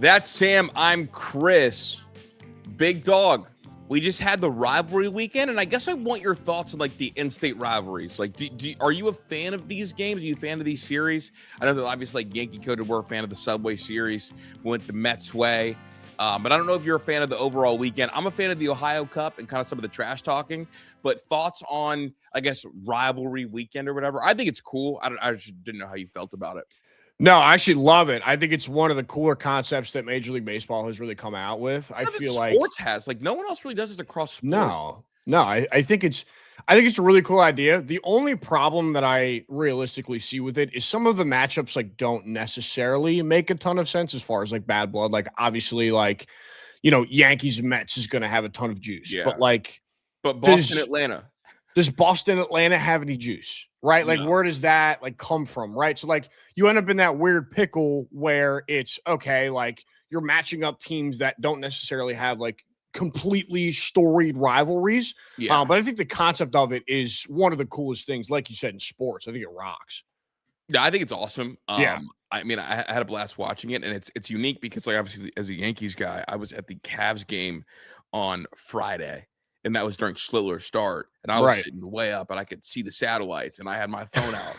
That's Sam. I'm Chris. Big dog. We just had the rivalry weekend, and I guess I want your thoughts on like the in-state rivalries. Like, are you a fan of these games? Are you a fan of these series? I know that obviously like Yankee coded we're a fan of the Subway Series. Went the Mets way. But I don't know if you're a fan of the overall weekend. I'm a fan of the Ohio Cup and kind of some of the trash talking. But thoughts on, I guess, rivalry weekend or whatever? I think it's cool. I just didn't know how you felt about it. No, I actually love it. I think it's one of the cooler concepts that Major League Baseball has really come out with. I feel like sports has no one else really does this across sports. No. I think it's a really cool idea. The only problem that I realistically see with it is some of the matchups like don't necessarily make a ton of sense as far as like bad blood. Like obviously, like Yankees and Mets is going to have a ton of juice, yeah. but Boston, Atlanta. Does Boston, Atlanta have any juice? Right? Like, where does that like come from? Right. So like you end up in that weird pickle where it's okay, like you're matching up teams that don't necessarily have like completely storied rivalries. Yeah. But I think the concept of it is one of the coolest things, like you said, in sports. I think it rocks. Yeah, I think it's awesome. Yeah. I mean, I had a blast watching it, and it's unique because like obviously as a Yankees guy, I was at the Cavs game on Friday. And that was during Schlittler's start. And I was sitting way up and I could see the satellites. And I had my phone out.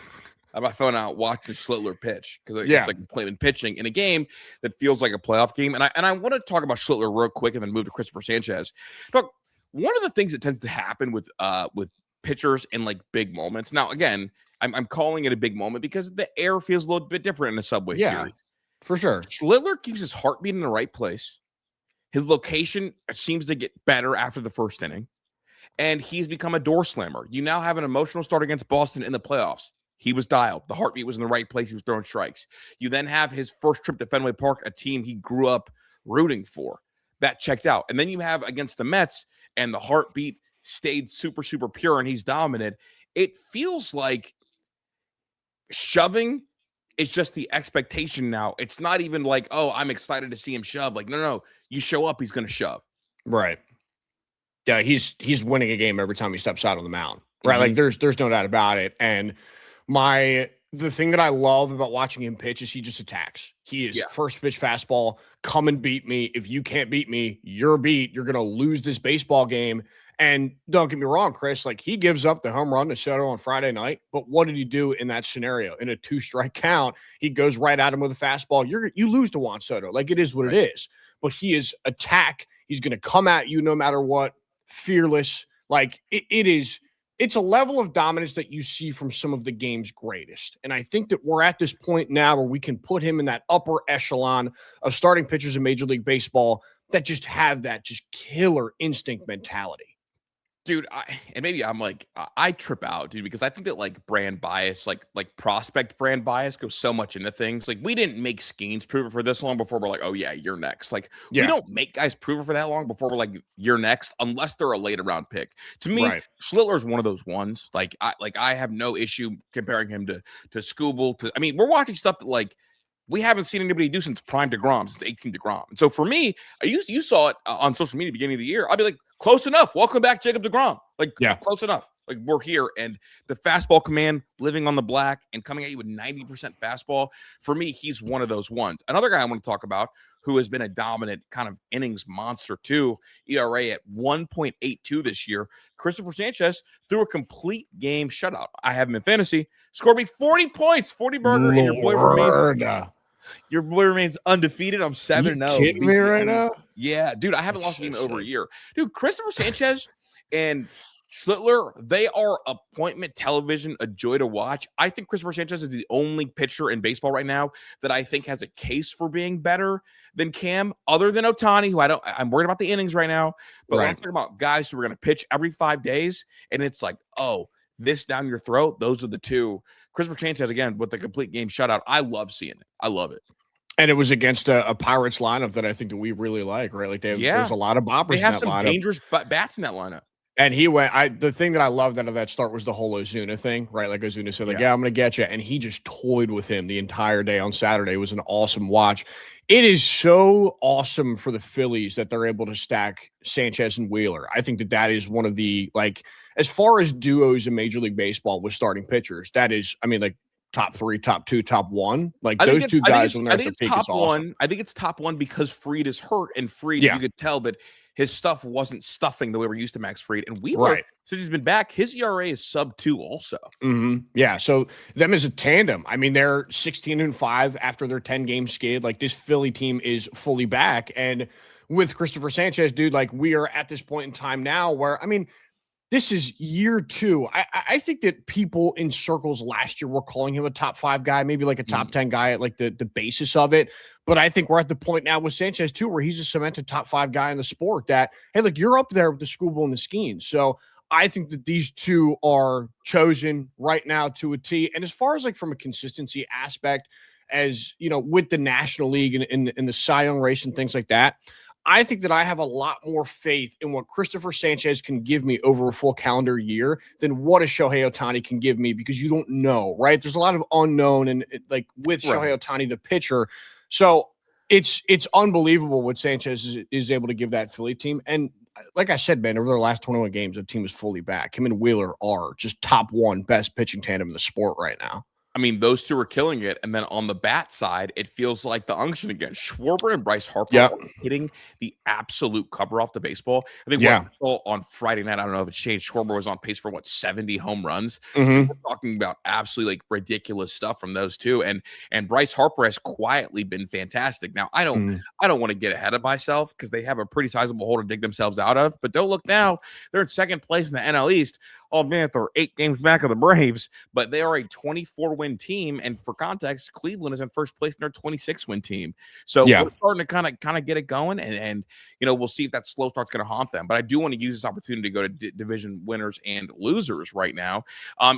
I had my phone out watching Schlittler pitch. Because it's like playing pitching in a game that feels like a playoff game. And I want to talk about Schlittler real quick and then move to Christopher Sanchez. Look, one of the things that tends to happen with pitchers in like big moments. Now, again, I'm calling it a big moment because the air feels a little bit different in a Subway series. For sure. Schlittler keeps his heartbeat in the right place. His location seems to get better after the first inning, and he's become a door slammer. You now have an emotional start against Boston in the playoffs. He was dialed. The heartbeat was in the right place. He was throwing strikes. You then have his first trip to Fenway Park, a team he grew up rooting for. That checked out. And then you have against the Mets, and the heartbeat stayed super, super pure, and he's dominant. It feels like shoving it's just the expectation now. It's not even like, oh, I'm excited to see him shove. Like, no. You show up, he's going to shove. Right. Yeah, he's winning a game every time he steps out on the mound. Right? Mm-hmm. Like there's no doubt about it. And the thing that I love about watching him pitch is he just attacks. He is first pitch fastball, come and beat me. If you can't beat me, you're beat. You're going to lose this baseball game. And don't get me wrong, Chris, like he gives up the home run to Soto on Friday night. But what did he do in that scenario? In a 2-strike count, he goes right at him with a fastball. You lose to Juan Soto. Like it is what it is. But he is attack. He's going to come at you no matter what. Fearless. Like it's a level of dominance that you see from some of the game's greatest. And I think that we're at this point now where we can put him in that upper echelon of starting pitchers in Major League Baseball that just have that just killer instinct mentality. Dude, I trip out, dude, because I think that like brand bias, like prospect brand bias goes so much into things. Like we didn't make Skeens prove it for this long before we're like, oh yeah, you're next. Like we don't make guys prove it for that long before we're like, you're next, unless they're a later round pick. To me, Schlittler is one of those ones. I have no issue comparing him to Skubal. I mean, we're watching stuff that like we haven't seen anybody do since Prime DeGrom, since 18 DeGrom. And so for me, you saw it on social media beginning of the year. I'd be like, close enough. Welcome back, Jacob DeGrom. Close enough. Like, we're here. And the fastball command, living on the black and coming at you with 90% fastball, for me, he's one of those ones. Another guy I want to talk about who has been a dominant kind of innings monster too, ERA at 1.82 this year, Christopher Sanchez threw a complete game shutout. I have him in fantasy. Scored me 40 points, 40 burger, and your boy remains undefeated. I'm 7-0. Kidding me right now? Yeah, dude, I haven't lost a game in over a year. Dude, Christopher Sanchez and Schlittler, they are appointment television, a joy to watch. I think Christopher Sanchez is the only pitcher in baseball right now that I think has a case for being better than Cam, other than Ohtani, who I'm worried about the innings right now. But when I'm talking about guys who are going to pitch every 5 days, and it's like, oh, this down your throat, those are the two. Christopher Sanchez, again, with the complete game shutout. I love seeing it. I love it. And it was against a Pirates lineup that I think that we really like, right? Like there's a lot of boppers in that lineup. They have some dangerous bats in that lineup. And he went, the thing that I loved out of that start was the whole Ozuna thing, right? Like Ozuna said, I'm going to get you. And he just toyed with him the entire day on Saturday. It was an awesome watch. It is so awesome for the Phillies that they're able to stack Sanchez and Wheeler. I think that is one of the, like, as far as duos in Major League Baseball with starting pitchers, that is, I mean, like, top 3, top 2, top 1. Like I think those it's two I think guys it's when I they're at think their it's peak, top it's awesome. one. I think it's top one because Fried is hurt, and Fried, Yeah. you could tell that his stuff wasn't stuffing the way we're used to Max Fried. And Wheeler, Right. since he's been back, his ERA is sub 2 also. Yeah. So them as a tandem, I mean, they're 16-5 after their 10-game skid. Like this Philly team is fully back. And with Christopher Sanchez, dude, like we are at this point in time now where, I mean, this is year 2. I think that people in circles last year were calling him a top 5 guy, maybe like a top 10 guy at like the basis of it. But I think we're at the point now with Sanchez too, where he's a cemented top 5 guy in the sport that, hey, look, you're up there with the Schoolboy and the Skeens. So I think that these two are chosen right now to a T. And as far as like from a consistency aspect, as you know, with the National League and the Cy Young race and things like that, I think that I have a lot more faith in what Christopher Sanchez can give me over a full calendar year than what a Shohei Ohtani can give me, because you don't know, right? There's a lot of unknown, and like with Shohei Ohtani, the pitcher. So it's unbelievable what Sanchez is able to give that Philly team. And like I said, man, over the last 21 games, the team is fully back. Him and Wheeler are just top 1 best pitching tandem in the sport right now. I mean, those two are killing it. And then on the bat side, it feels like the unction again. Schwarber and Bryce Harper are hitting the absolute cover off the baseball. I think on Friday night, I don't know if it's changed. Schwarber was on pace for 70 home runs. We're talking about absolutely like ridiculous stuff from those two. And Bryce Harper has quietly been fantastic. Now, I don't want to get ahead of myself because they have a pretty sizable hole to dig themselves out of. But don't look now. They're in second place in the NL East. Oh man, they're 8 games back of the Braves, but they are a 24-win team. And for context, Cleveland is in first place in their 26-win team. So we're starting to kind of get it going, and you know, we'll see if that slow start's going to haunt them. But I do want to use this opportunity to go to division winners and losers right now.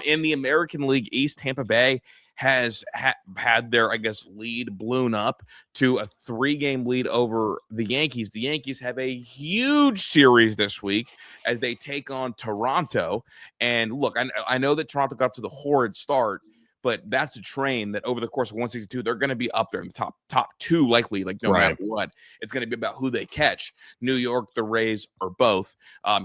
In the American League East, Tampa Bay has had their, I guess, lead blown up to a 3-game lead over the Yankees. The Yankees have a huge series this week as they take on Toronto. And look, I know that Toronto got up to the horrid start, but that's a train that over the course of 162, they're going to be up there in the top 2, likely, like no matter what. It's going to be about who they catch. New York, the Rays, or both.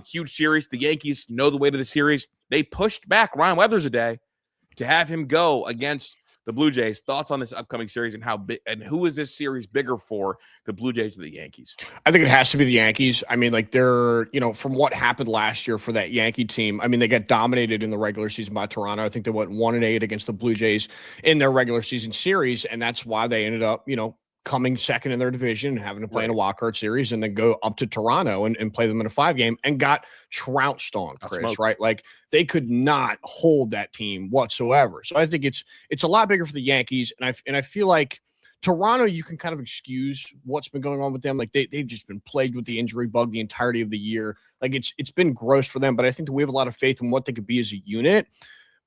Huge series. The Yankees know the way to the series. They pushed back Ryan Weathers a day to have him go against the Blue Jays. Thoughts on this upcoming series and how big, and who is this series bigger for, the Blue Jays or the Yankees? I think it has to be the Yankees. I mean, like they're, you know, from what happened last year for that Yankee team, I mean, they got dominated in the regular season by Toronto. I think they went 1-8 against the Blue Jays in their regular season series. And that's why they ended up, you know, coming second in their division, having to play in a wild card series, and then go up to Toronto and play them in a 5-game and got trounced on, Chris, right? Like they could not hold that team whatsoever. So I think it's a lot bigger for the Yankees. And I feel like Toronto, you can kind of excuse what's been going on with them. Like they've just been plagued with the injury bug the entirety of the year. Like it's been gross for them, but I think that we have a lot of faith in what they could be as a unit.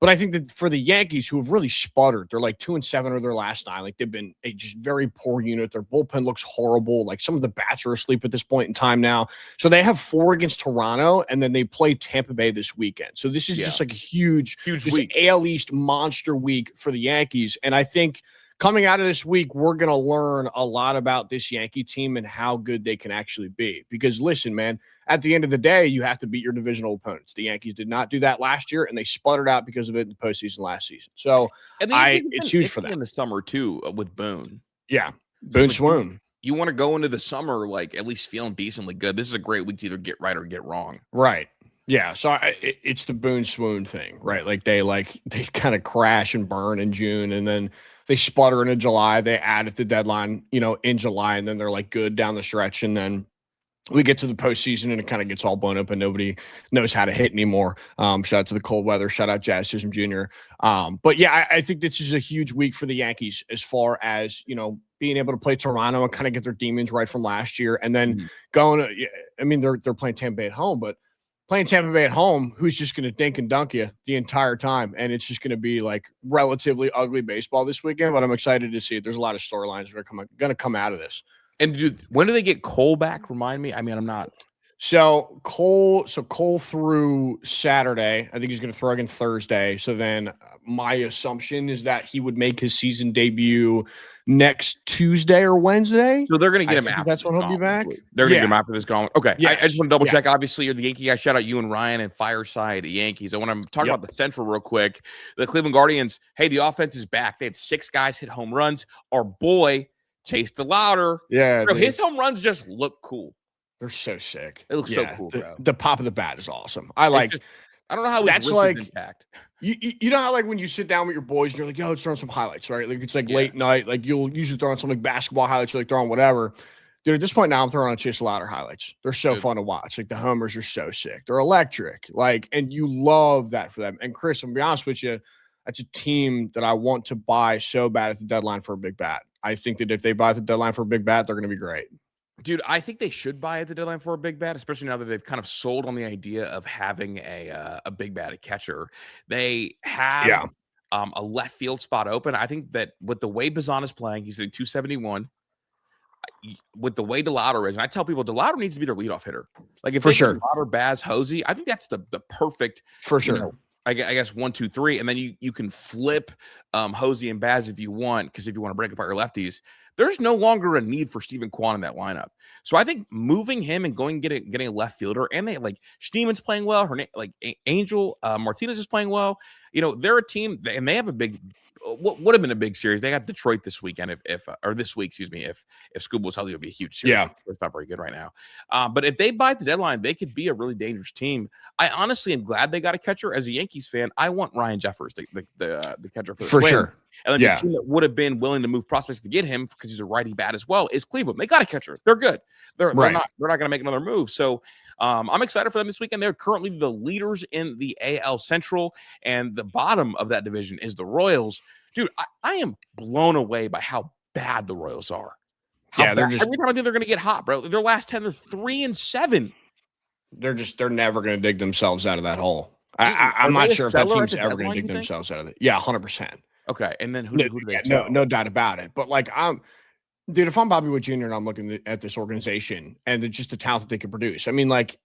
But I think that for the Yankees, who have really sputtered, they're like 2-7 or their last 9. Like they've been a just very poor unit. Their bullpen looks horrible. Like some of the bats are asleep at this point in time now. So they have 4 against Toronto, and then they play Tampa Bay this weekend. So this is just like a huge week, AL East monster week for the Yankees. And I think coming out of this week, we're going to learn a lot about this Yankee team and how good they can actually be. Because listen, man, at the end of the day, you have to beat your divisional opponents. The Yankees did not do that last year, and they sputtered out because of it in the postseason last season. So it's huge for them. In the summer too, with Boone. Yeah, Boone swoon. You want to go into the summer like at least feeling decently good. This is a great week to either get right or get wrong. Right. Yeah, so it's the Boone swoon thing, right? Like they kind of crash and burn in June, and then they sputter into July. They add at the deadline, you know, in July, and then they're like good down the stretch. And then we get to the postseason and it kind of gets all blown up and nobody knows how to hit anymore. Shout out to the cold weather. Shout out Jazz Chisholm Jr. But yeah, I think this is a huge week for the Yankees as far as, you know, being able to play Toronto and kind of get their demons right from last year. And then they're playing Tampa Bay at home, but playing Tampa Bay at home, who's just going to dink and dunk you the entire time. And it's just going to be like relatively ugly baseball this weekend, but I'm excited to see it. There's a lot of storylines that are going to come out of this. And dude, when do they get Cole back? Remind me. I mean, I'm not. So Cole threw Saturday. I think he's going to throw again Thursday. So then my assumption is that he would make his season debut next Tuesday or Wednesday. So they're going to get I him think after that's when he'll be back. They're going to get him after this gone. Okay. Yes. I just want to double check. Obviously, you're the Yankee guy. Shout out you and Ryan and Fireside Yankees. I want to talk about the Central real quick. The Cleveland Guardians, hey, the offense is back. They had 6 guys hit home runs. Our boy, Chase DeLauder. Yeah. Bro, his home runs just look cool. They're so sick. It looks so cool, bro. The pop of the bat is awesome. I don't know how that's like intact. You know how like when you sit down with your boys and you're like, yo, let's throw on some highlights, right? Like it's like late night, like you'll usually throw on some like basketball highlights, you're like throwing whatever. Dude, at this point now I'm throwing on Chase Louder highlights. They're so fun to watch. Like the homers are so sick. They're electric. Like, and you love that for them. And Chris, I'm gonna be honest with you, that's a team that I want to buy so bad at the deadline for a big bat. I think that if they buy at the deadline for a big bat, they're gonna be great. Dude, I think they should buy at the deadline for a big bat, especially now that they've kind of sold on the idea of having a big bat at catcher. They have a left field spot open. I think that with the way Bazan is playing, he's in 271. With the way DeLauder is, and I tell people DeLauder needs to be their leadoff hitter. Like if DeLauder, Baz, Hosey, I think that's the perfect I guess 1, 2, 3, and then you can flip Hosey and Baz if you want, because if you want to break apart your lefties, there's no longer a need for Steven Kwan in that lineup. So I think moving him and getting a left fielder, and they like Schneeman's playing well, Angel Martinez is playing well. You know, they're a team and they have a big. What would have been a big series? They got Detroit this weekend, or this week, excuse me. If Scoob was healthy, it would be a huge series. Yeah, it's not very good right now. But if they buy at the deadline, they could be a really dangerous team. I honestly am glad they got a catcher. As a Yankees fan, I want Ryan Jeffers, the catcher for sure. And then the team that would have been willing to move prospects to get him because he's a righty bat as well is Cleveland. They got a catcher. They're good. They're not going to make another move. So I'm excited for them this weekend. They're currently the leaders in the AL Central, and the bottom of that division is the Royals. Dude, I am blown away by how bad the Royals are. They're just every time I think they're going to get hot, bro. Their last 10, they're 3-7. They're never going to dig themselves out of that hole. I'm not sure if that team's ever going to dig themselves out of it. Yeah, 100%. Okay, and then who do they sell? No doubt about it. But like dude, if I'm Bobby Wood Jr. and I'm looking at this organization and just the talent that they can produce, I mean, like,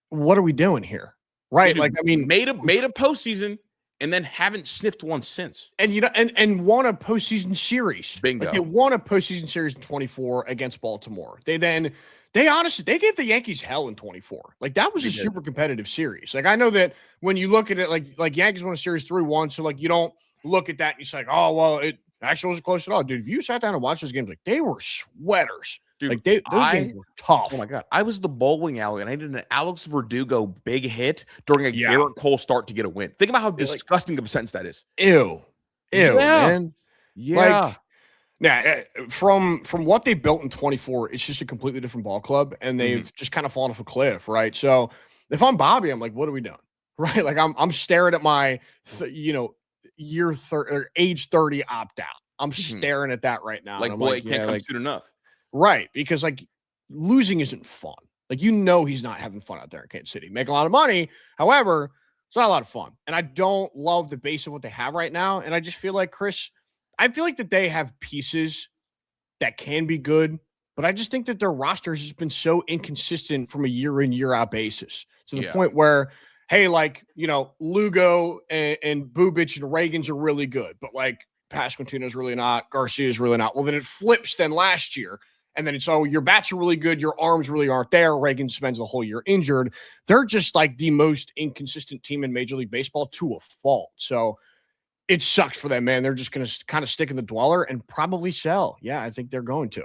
what are we doing here, right? Dude, like, I mean, made a postseason and then haven't sniffed one since. And and won a postseason series. Bingo. Like, they won a postseason series in 24 against Baltimore. They honestly gave the Yankees hell in 24. Like that was a super competitive series. Like I know that when you look at it, like Yankees won a series 3-1, so like you don't look at that and you say, like, oh well, it actually wasn't close at all, dude. If you sat down and watched those games, like they were sweaters. Dude, like those games were tough. Oh my god, I was the bowling alley and I did an Alex Verdugo big hit during a Garrett Cole start to get a win. Think about how disgusting of a sentence that is. Ew, man. Yeah. Like, yeah, from what they built in 24, it's just a completely different ball club, and they've just kind of fallen off a cliff, right? So if I'm Bobby, I'm like, what are we doing, right? Like I'm staring at my, year 30 or age 30 opt out. I'm staring at that right now. Like, boy, it can't come soon enough, right? Because like losing isn't fun. Like he's not having fun out there in Kansas City, making a lot of money. However, it's not a lot of fun, and I don't love the base of what they have right now. And I just feel like Chris. I feel like that they have pieces that can be good, but I just think that their rosters has been so inconsistent from a year in, year out basis to the point where, hey, like, Lugo and Bubic and Reagan's are really good, but like Pasquantino's really not, Garcia's really not. Well, then it flips then last year. And then it's, your bats are really good. Your arms really aren't there. Reagan spends the whole year injured. They're just like the most inconsistent team in Major League Baseball to a fault. So it sucks for them, man. They're just going to kind of stick in the dweller and probably sell. Yeah, I think they're going to.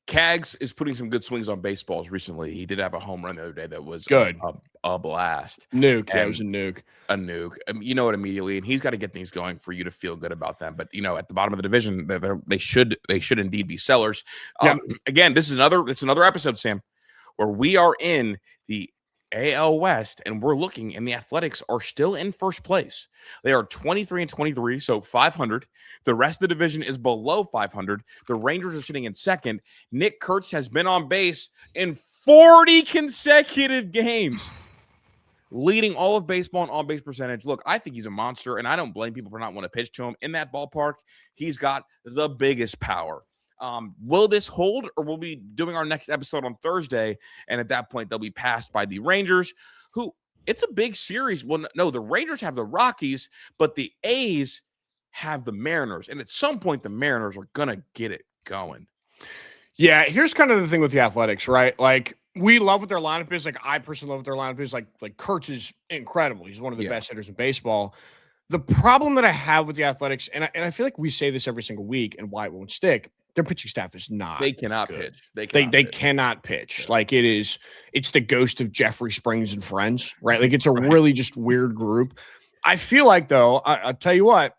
Kags is putting some good swings on baseballs recently. He did have a home run the other day that was good. A blast. Nuke. Yeah, it was a nuke. A nuke. You know it immediately, and he's got to get things going for you to feel good about them. But at the bottom of the division, they should indeed be sellers. Again, it's another episode, Sam, where we are in the AL West, and we're looking, and the Athletics are still in first place. They are 23-23, so 500. The rest of the division is below 500. The Rangers are sitting in second. Nick Kurtz has been on base in 40 consecutive games, leading all of baseball in on-base percentage. Look, I think he's a monster, and I don't blame people for not wanting to pitch to him. In that ballpark, he's got the biggest power. Will this hold, or we'll be doing our next episode on Thursday, and at that point they'll be passed by the Rangers, who it's a big series. Well, no, the Rangers have the Rockies, but the A's have the Mariners, and at some point the Mariners are gonna get it going. Yeah, here's kind of the thing with the Athletics, right? Like, we love what their lineup is. Like, I personally love what their lineup is. Like Kurtz is incredible. He's one of the best hitters in baseball. The problem that I have with the Athletics, and I feel like we say this every single week, and why it won't stick, their pitching staff is not. They cannot good. pitch. They cannot pitch. Yeah. Like, it's the ghost of Jeffrey Springs and friends, right? Like, it's a really just weird group. I feel like, though, I'll tell you what,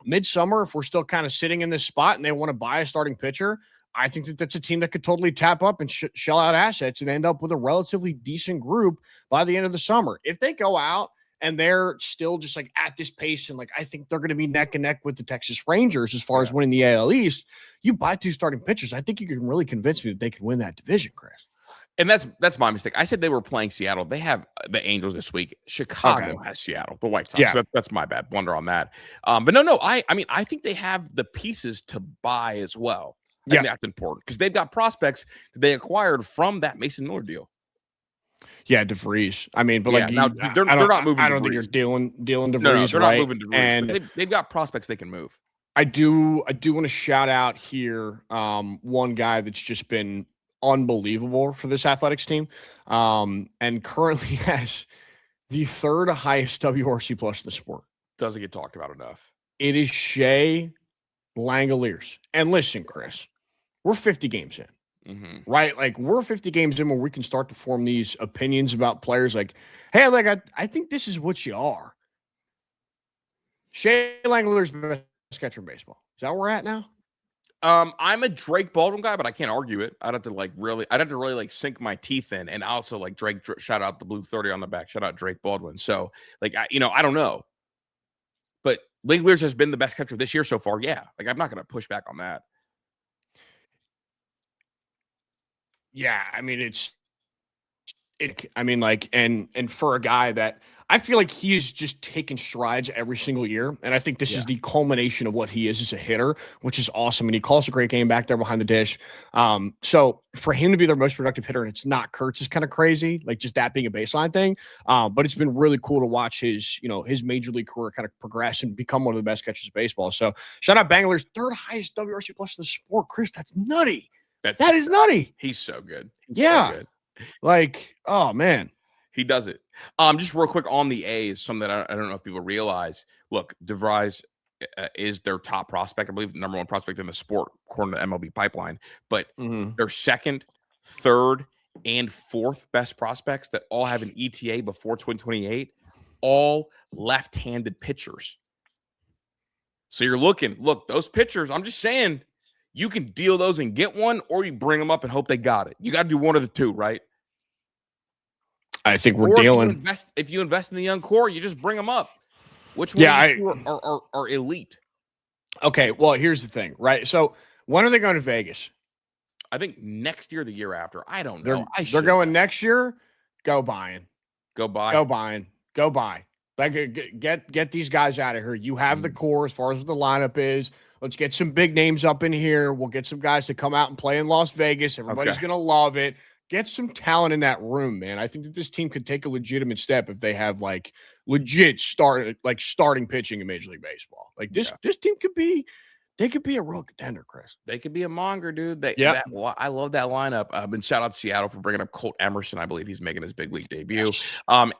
midsummer, if we're still kind of sitting in this spot and they want to buy a starting pitcher, I think that that's a team that could totally tap up and shell out assets and end up with a relatively decent group by the end of the summer. If they go out and they're still just like at this pace, and like I think they're going to be neck and neck with the Texas Rangers as far as winning the AL East, you buy 2 starting pitchers. I think you can really convince me that they can win that division, Chris. And that's my mistake. I said they were playing Seattle. They have the Angels this week. Chicago has Seattle, the White Sox. Yeah. So that's my bad. Blunder on that. But no. I mean, I think they have the pieces to buy as well. I think that's important because they've got prospects that they acquired from that Mason Miller deal. Yeah, DeVries. I mean, but like now they're not moving. I don't think you're dealing DeVries. No, they're right? not moving DeVries. And they've got prospects they can move. I do want to shout out here one guy that's just been unbelievable for this Athletics team, and currently has the 3rd highest WRC plus in the sport. Doesn't get talked about enough. It is Shea Langoliers. And listen, Chris, we're 50 games in, right? Like, we're 50 games in where we can start to form these opinions about players like, hey, like, I think this is what you are. Shea Langoliers, best catcher in baseball. Is that where we're at now? I'm a Drake Baldwin guy, but I can't argue it. I'd have to really sink my teeth in, and also like Drake. Shout out the blue 30 on the back. Shout out Drake Baldwin. So like, I don't know, but Langoliers has been the best catcher this year so far. Yeah, like I'm not going to push back on that. Yeah, I mean and for a guy that I feel like he is just taking strides every single year. And I think this is the culmination of what he is as a hitter, which is awesome. And he calls a great game back there behind the dish. So for him to be their most productive hitter, and it's not Kurtz, is kind of crazy, like just that being a baseline thing. But it's been really cool to watch his major league career kind of progress and become one of the best catchers of baseball. So shout out Bangalores, 3rd highest WRC plus in the sport. Chris, that's nutty. That is nutty. He's so good. Yeah. So good. Like, oh man. He does it. Just real quick on the A's, something that I don't know if people realize. Look, DeVries is their top prospect. I believe the number 1 prospect in the sport, according to MLB Pipeline. But their 2nd, 3rd, and 4th best prospects that all have an ETA before 2028, all left-handed pitchers. So you're look, those pitchers, I'm just saying, you can deal those and get one, or you bring them up and hope they got it. You got to do one of the two, right? I think we're dealing. If you invest in the young core, you just bring them up. Which one are elite? Okay, well, here's the thing, right? So when are they going to Vegas? I think next year, the year after. I don't know. They're going next year. Go buying. Go buy. Go buying. Go buy. Like, get these guys out of here. You have the core as far as what the lineup is. Let's get some big names up in here. We'll get some guys to come out and play in Las Vegas. Everybody's going to love it. Get some talent in that room, man. I think that this team could take a legitimate step if they have like legit starting pitching in Major League Baseball. Like this team could be a real contender, Chris. They could be a monger, dude. I love that lineup. And shout out to Seattle for bringing up Colt Emerson. I believe he's making his big league debut.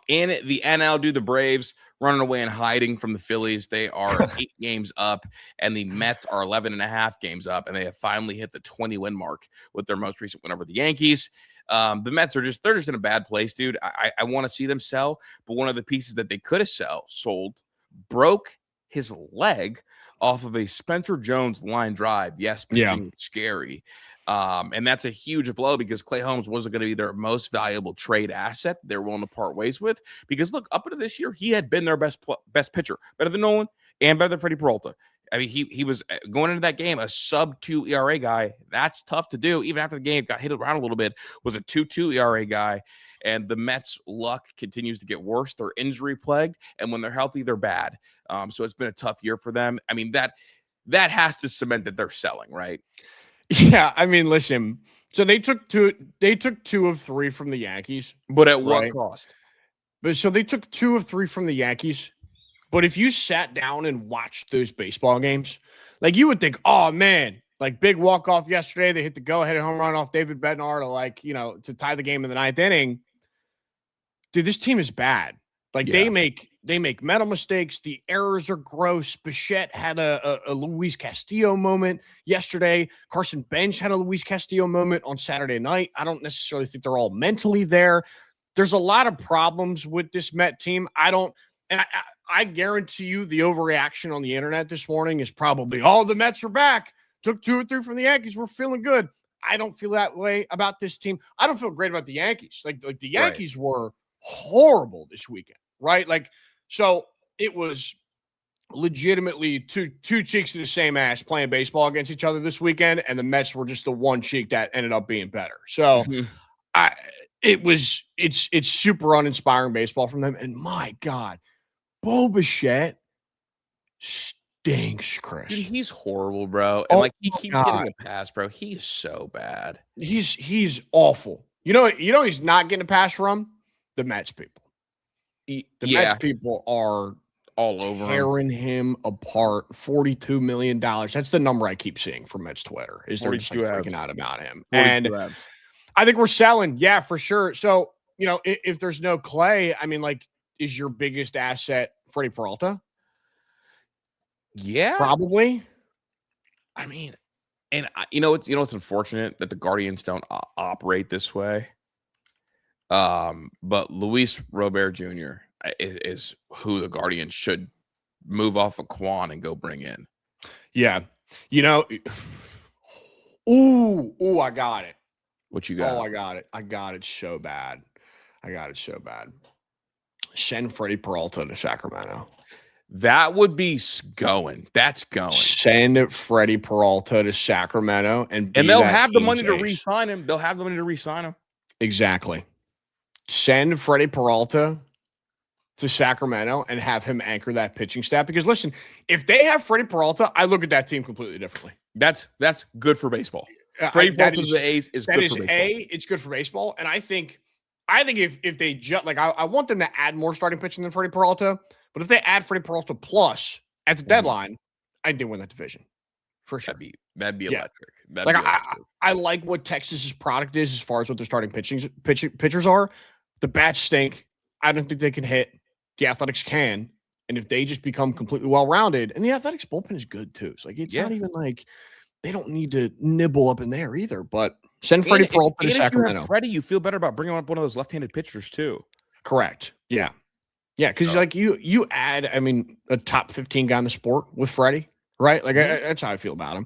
In the NL, the Braves running away and hiding from the Phillies. They are 8 games up, and the Mets are 11.5 games up, and they have finally hit the 20-win mark with their most recent win over the Yankees. The Mets are they're just in a bad place, dude. I want to see them sell, but one of the pieces that they could have sold broke his leg off of a Spencer Jones line drive. Yes, pitching scary. And that's a huge blow because Clay Holmes wasn't going to be their most valuable trade asset they're willing to part ways with. Because look, up until this year, he had been their best pitcher, better than Nolan and better than Freddie Peralta. I mean, he was going into that game a sub-2 ERA guy. That's tough to do. Even after the game got hit around a little bit, was a 2.2 ERA guy. And the Mets' luck continues to get worse. They're injury plagued, and when they're healthy, they're bad. So it's been a tough year for them. I mean, that has to cement that they're selling, right? Yeah, I mean, listen. So they took two of three from the Yankees, But at what right? cost? But so they took two of three from the Yankees. But if you sat down and watched those baseball games, like you would think, oh man, like big walk off yesterday. They hit the go ahead home run off David Bednar to tie the game in the ninth inning. Dude, this team is bad. Like Yeah. they make mental mistakes. The errors are gross. Bichette had a Luis Castillo moment yesterday. Carson Bench had a Luis Castillo moment on Saturday night. I don't necessarily think they're all mentally there. There's a lot of problems with this Met team. I guarantee you the overreaction on the internet this morning is probably, oh, the Mets are back. Took 2 or 3 from the Yankees. We're feeling good. I don't feel that way about this team. I don't feel great about the Yankees. Like the Yankees were horrible this weekend, right? Like, so it was legitimately two cheeks of the same ass playing baseball against each other this weekend, and the Mets were just the one cheek that ended up being better. So it's super uninspiring baseball from them. And my God, Bo Bichette stinks, Chris. Dude, he's horrible, bro. And he keeps getting a pass, bro. He's so bad. He's awful. You know he's not getting a pass from the Mets people. The Mets people are all over tearing him apart. $42 million. That's the number I keep seeing from Mets Twitter. Is they're just freaking out about him. And I think we're selling, yeah, for sure. So, if there's no Clay, I mean, is your biggest asset Freddie Peralta? Yeah, probably. I mean, and it's unfortunate that the Guardians don't operate this way. But Luis Robert Jr. is who the Guardians should move off of Quan and go bring in. Yeah, ooh, I got it. What you got? Oh, I got it so bad. Send Freddie Peralta to Sacramento. That would be going. That's going. Send Freddie Peralta to Sacramento, and they'll have the money to re-sign him. Exactly. Send Freddie Peralta to Sacramento and have him anchor that pitching staff. Because listen, if they have Freddie Peralta, I look at that team completely differently. That's good for baseball. Freddie Peralta to the A's is good for baseball. It's good for baseball, and I think if they just I want them to add more starting pitching than Freddie Peralta. But if they add Freddie Peralta plus at the deadline, I think they win that division for sure. That'd be electric. I like what Texas's product is as far as what their starting pitchers are. The bats stink. I don't think they can hit. The Athletics can, and if they just become completely well-rounded, and the Athletics bullpen is good too. So it's not even they don't need to nibble up in there either. But send Freddie Peralta to Sacramento. If you have Freddie, you feel better about bringing up one of those left-handed pitchers too. Correct. Yeah. Yeah, because you add, a top 15 guy in the sport with Freddie, right? That's how I feel about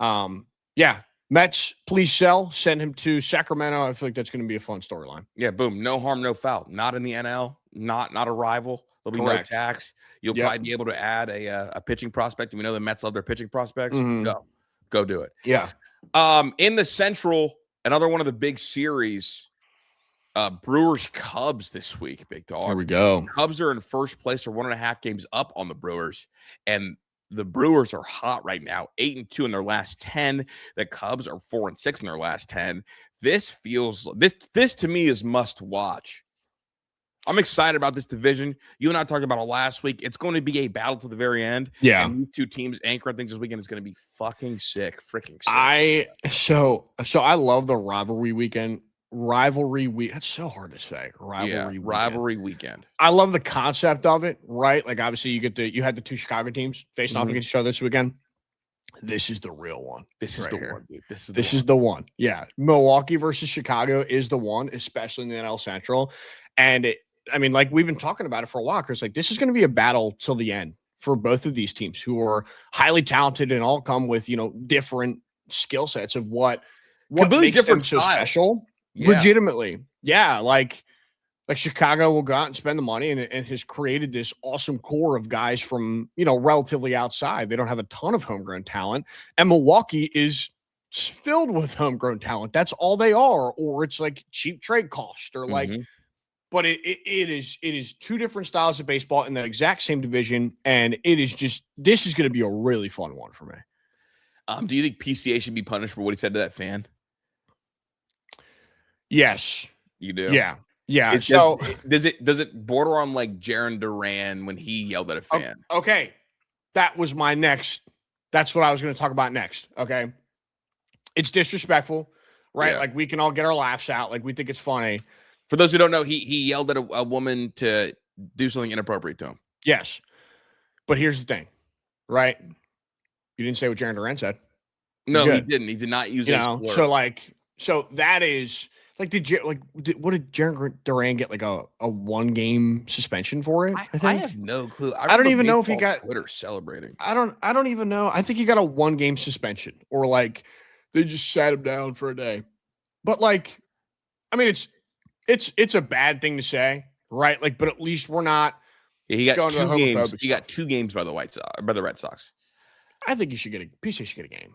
him. Yeah, Mets, please send him to Sacramento. I feel like that's going to be a fun storyline. Yeah, boom, no harm, no foul. Not in the NL, not a rival. There'll be no tax. You'll probably be able to add a pitching prospect. And we know the Mets love their pitching prospects. Go do it. Yeah. In the Central, another one of the big series. Brewers Cubs this week, big dog. Here we go. Cubs are in first place, or 1.5 games up on the Brewers, and the Brewers are hot right now. 8-2 in their last 10. The Cubs are 4-6 in their last 10. This to me is must watch. I'm excited about this division. You and I talked about it last week. It's going to be a battle to the very end. Yeah, and these two teams anchoring things this weekend is going to be freaking sick. So I love the rivalry weekend. That's so hard to say. Rivalry weekend. I love the concept of it, right? Obviously you had the two Chicago teams facing off against each other this weekend. This is the real one. This is the one, dude. This is the one. Yeah. Milwaukee versus Chicago is the one, especially in the NL Central. And we've been talking about it for a while, Chris. This is going to be a battle till the end for both of these teams who are highly talented and all come with, different skill sets of what makes them so special. Yeah. Legitimately. Yeah. Like Chicago will go out and spend the money and has created this awesome core of guys from, relatively outside. They don't have a ton of homegrown talent. And Milwaukee is filled with homegrown talent. That's all they are. Or it's cheap trade cost or but it is two different styles of baseball in that exact same division. And this is going to be a really fun one for me. Do you think PCA should be punished for what he said to that fan? Yes. You do? Yeah. Yeah. Does it border on like Jaron Duran when he yelled at a fan? Okay. That's what I was going to talk about next. Okay. It's disrespectful, right? Yeah. Like we can all get our laughs out. Like we think it's funny. For those who don't know, he yelled at a woman to do something inappropriate to him. Yes. But here's the thing, right? You didn't say what Jaron Duran said. No, he didn't. He did not use it. So that is like, what did Jaron Duran get, like a 1-game suspension for it? I think I have no clue. I don't even know if he got Twitter celebrating. I don't even know. I think he got a 1-game suspension, or like they just sat him down for a day. But like, I mean, it's a bad thing to say, right? Like, but at least we're not. Yeah, he got 2 games. He got 2 games by the Red Sox. I think he should get a game.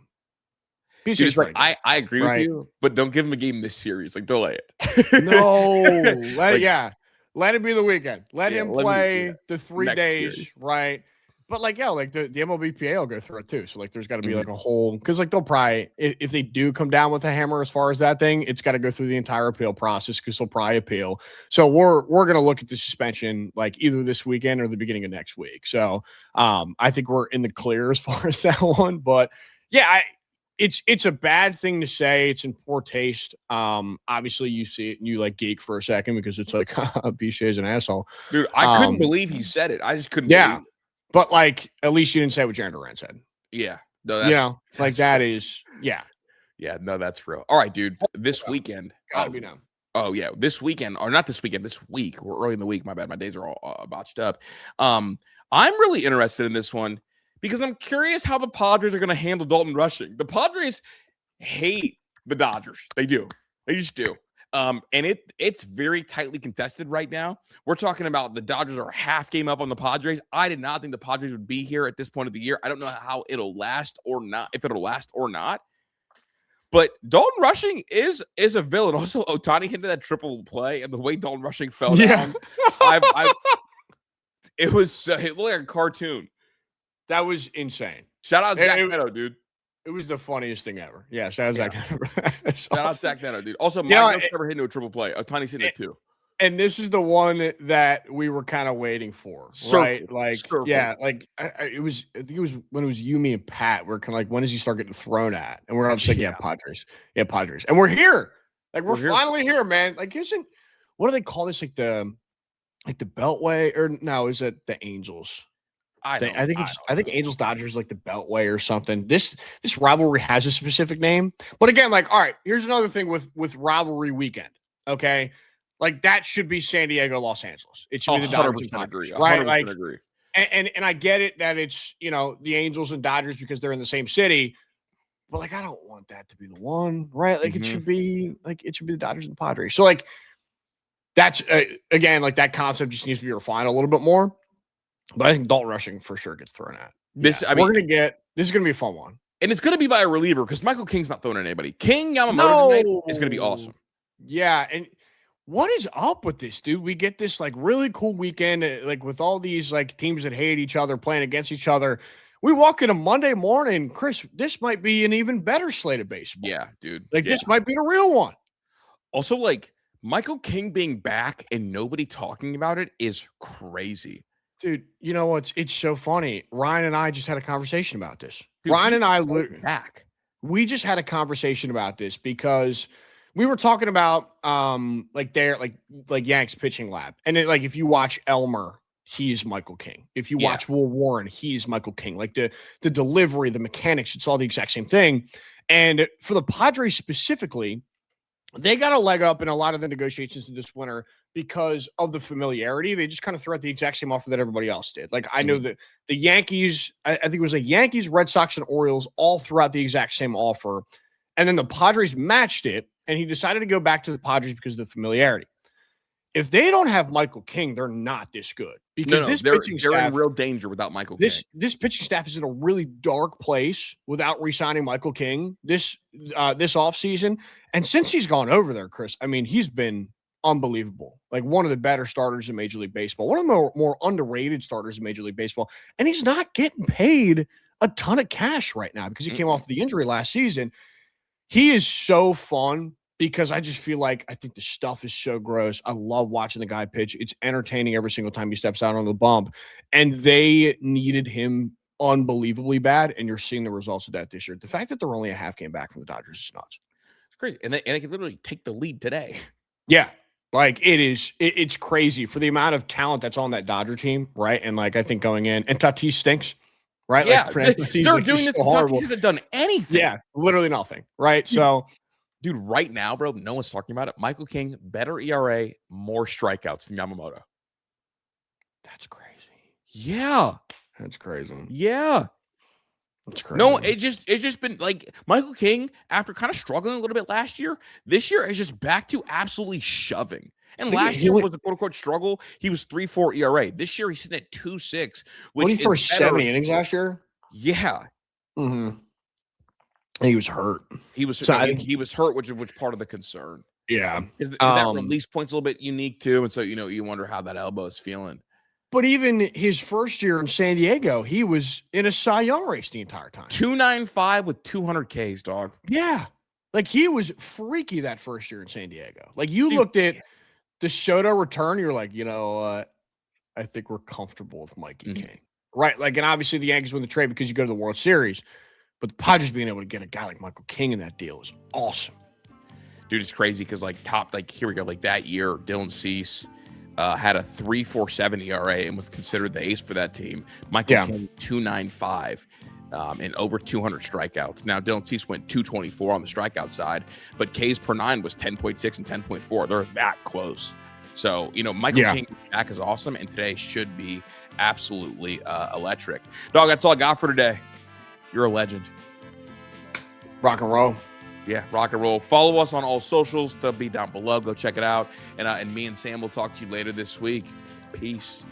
Dude, like, I agree with you, but don't give him a game this series. Like, delay it. No, let it be the weekend. Let him play the 3 days, series. Right? But like, like the MLBPA will go through it too. So like, there's got to be like a whole, because like they'll probably, if they do come down with a hammer as far as that thing, it's got to go through the entire appeal process because they'll probably appeal. So we're gonna look at the suspension like either this weekend or the beginning of next week. So I think we're in the clear as far as that one. But yeah, it's a bad thing to say. It's in poor taste. Obviously you see it and you like geek for a second because it's like Bichet's an asshole. Dude, I couldn't believe he said it. I just couldn't believe it. But like, at least you didn't say what Jaron Duran said. Yeah. No, that's Yeah, no, that's real. All right, dude. This weekend. Gotta be known. Oh, yeah. This weekend, or not this weekend, this week. We're early in the week. My bad. My days are all botched up. I'm really interested in this one because I'm curious how the Padres are going to handle Dalton Rushing. The Padres hate the Dodgers. They do. They just do. And it's very tightly contested right now. We're talking about the Dodgers are half game up on the Padres. I did not think the Padres would be here at this point of the year. I don't know how it'll last or not, if it'll last or not. But Dalton Rushing is a villain. Also, Ohtani hit that triple play, and the way Dalton Rushing fell down, it looked like a cartoon. That was insane. Shout out Zach Neto, dude. It was the funniest thing ever. Yeah, shout out Zach Neto. Shout out Zach Neto, dude. Also, Mike never hit into a triple play. Ohtani's hitting it too. And this is the one that we were kind of waiting for, right? Like, yeah, like I think it was when it was you, me, and Pat. We're kind of like, when does he start getting thrown at? And we're all just like, Padres, Padres, and we're here. Like, we're finally here, man. Like, what do they call this? Like the Beltway, or no? Is it the Angels? I think Angels Dodgers like the Beltway or something. This rivalry has a specific name, but again, like, all right, here's another thing with rivalry weekend. Okay, like that should be San Diego, Los Angeles. It should be the Dodgers and Padres, right? Like, agree. And I get it that it's the Angels and Dodgers because they're in the same city, but like I don't want that to be the one, right? Like it should be the Dodgers and Padres. So like that's again, like that concept just needs to be refined a little bit more. But I think Dalton Rushing for sure gets thrown at. This is going to be a fun one. And it's going to be by a reliever because Michael King's not throwing at anybody. King Yamamoto tonight is going to be awesome. Yeah. And what is up with this, dude? We get this like really cool weekend, like with all these like teams that hate each other playing against each other. We walk in a Monday morning, Chris, this might be an even better slate of baseball. Yeah, dude. Like this might be the real one. Also, like Michael King being back and nobody talking about it is crazy. Dude, you know what's it's so funny. Ryan and I just had a conversation about this. Dude, Ryan and I we just had a conversation about this because we were talking about like Yanks pitching lab. And it, like if you watch Elmer, he's Michael King. If you watch Will Warren, he's Michael King. Like the delivery, the mechanics, it's all the exact same thing. And for the Padres specifically, they got a leg up in a lot of the negotiations this winter because of the familiarity. They just kind of threw out the exact same offer that everybody else did. Like I know that the Yankees, I think it was like Yankees, Red Sox, and Orioles all threw out the exact same offer. And then the Padres matched it, and he decided to go back to the Padres because of the familiarity. If they don't have Michael King, they're not this good. Because they're in real danger without Michael King. This pitching staff is in a really dark place without re-signing Michael King this offseason. And since he's gone over there, Chris, I mean, he's been unbelievable. Like one of the better starters in Major League Baseball, one of the more underrated starters in Major League Baseball. And he's not getting paid a ton of cash right now because he came off the injury last season. He is so fun because I just feel like I think the stuff is so gross. I love watching the guy pitch. It's entertaining every single time he steps out on the bump. And they needed him unbelievably bad, and you're seeing the results of that this year. The fact that they're only a half game back from the Dodgers is nuts. It's crazy. And they can literally take the lead today. Yeah. Like it's crazy for the amount of talent that's on that Dodger team, right? And like I think going in, and Tatis stinks, right? Yeah, like, they're doing this. So Tatis hasn't done anything. Yeah, literally nothing, right? Dude, right now, bro, no one's talking about it. Michael King, better ERA, more strikeouts than Yamamoto. That's crazy. Yeah, that's crazy. Yeah. That's crazy. No, it's just been like Michael King, after kind of struggling a little bit last year, this year is just back to absolutely shoving. And last year was a quote-unquote struggle. He was 3.4 ERA. This year he's sitting at 2.6. What did he for 70 innings last year? Yeah. Mm-hmm. He was hurt. He was he was hurt, which part of the concern. Yeah. Is that release point's a little bit unique too. And so you wonder how that elbow is feeling. But even his first year in San Diego, he was in a Cy Young race the entire time. 295 with 200 Ks, dog. Yeah. Like he was freaky that first year in San Diego. Like you looked at the Soto return, you're like, I think we're comfortable with Mikey King. Right. Like, and obviously the Yankees win the trade because you go to the World Series. But the Padres being able to get a guy like Michael King in that deal is awesome. Dude, it's crazy because here we go. Like that year, Dylan Cease had a 3.47 ERA and was considered the ace for that team. Michael King 2.95 and over 200 strikeouts. Now Dylan Cease went 224 on the strikeout side, but Ks per nine was 10.6 and 10.4. They're that close. So Michael King back is awesome, and today should be absolutely electric. Dog, that's all I got for today. You're a legend. Rock and roll. Yeah, rock and roll. Follow us on all socials. They'll be down below. Go check it out. And me and Sam will talk to you later this week. Peace.